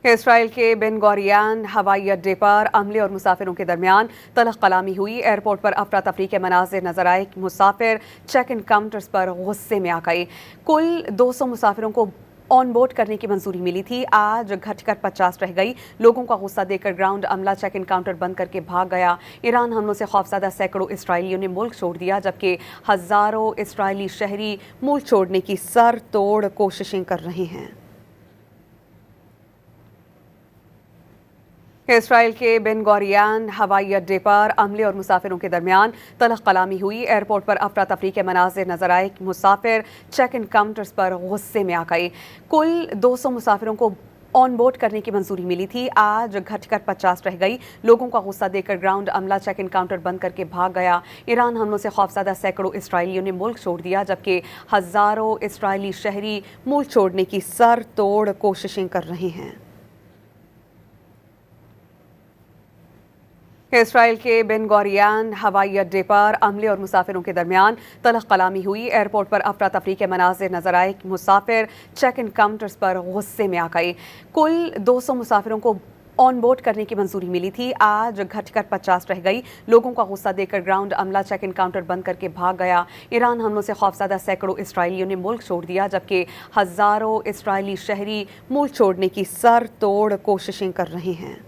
اسرائیل کے بن گوریان ہوائی اڈے پر عملے اور مسافروں کے درمیان تلخ کلامی ہوئی۔ ایئرپورٹ پر افراتفری کے مناظر نظر آئے۔ مسافر چیک ان کاؤنٹرز پر غصے میں آ گئے۔ کل 200 مسافروں کو آن بورڈ کرنے کی منظوری ملی تھی، آج گھٹ کر 50 رہ گئی۔ لوگوں کا غصہ دیکھ کر گراؤنڈ عملہ چیک ان کاؤنٹر بند کر کے بھاگ گیا۔ ایران حملوں سے خوفزدہ سینکڑوں اسرائیلیوں نے ملک چھوڑ دیا، جبکہ ہزاروں اسرائیلی شہری ملک چھوڑنے کی سر توڑ کوششیں کر رہے ہیں۔ اسرائیل کے بن گوریان ہوائی اڈے پر عملے اور مسافروں کے درمیان تلخ کلامی ہوئی۔ ایئرپورٹ پر افراتفری کے مناظر نظر آئے۔ مسافر چیک ان کاؤنٹرز پر غصے میں آ گئے۔ کل 200 مسافروں کو آن بورڈ کرنے کی منظوری ملی تھی، آج گھٹ کر 50 رہ گئی۔ لوگوں کا غصہ دیکھ کر گراؤنڈ عملہ چیک ان کاؤنٹر بند کر کے بھاگ گیا۔ ایران حملوں سے خوفزدہ سینکڑوں اسرائیلیوں نے ملک چھوڑ دیا، جبکہ ہزاروں اسرائیلی شہری ملک چھوڑنے کی سر توڑ کوششیں کر رہے ہیں۔ اسرائیل کے بن گوریان ہوائی اڈے پر عملے اور مسافروں کے درمیان تلخ کلامی ہوئی۔ ایئرپورٹ پر افراتفری کے مناظر نظر آئے۔ مسافر چیک ان کاؤنٹرز پر غصے میں آ گئے۔ کل 200 مسافروں کو آن بورڈ کرنے کی منظوری ملی تھی، آج گھٹ کر 50 رہ گئی۔ لوگوں کا غصہ دیکھ کر گراؤنڈ عملہ چیک ان کاؤنٹر بند کر کے بھاگ گیا۔ ایران حملوں سے خوفزدہ سینکڑوں اسرائیلیوں نے ملک چھوڑ دیا، جبکہ ہزاروں اسرائیلی شہری ملک چھوڑنے کی سر توڑ کوششیں کر رہے ہیں۔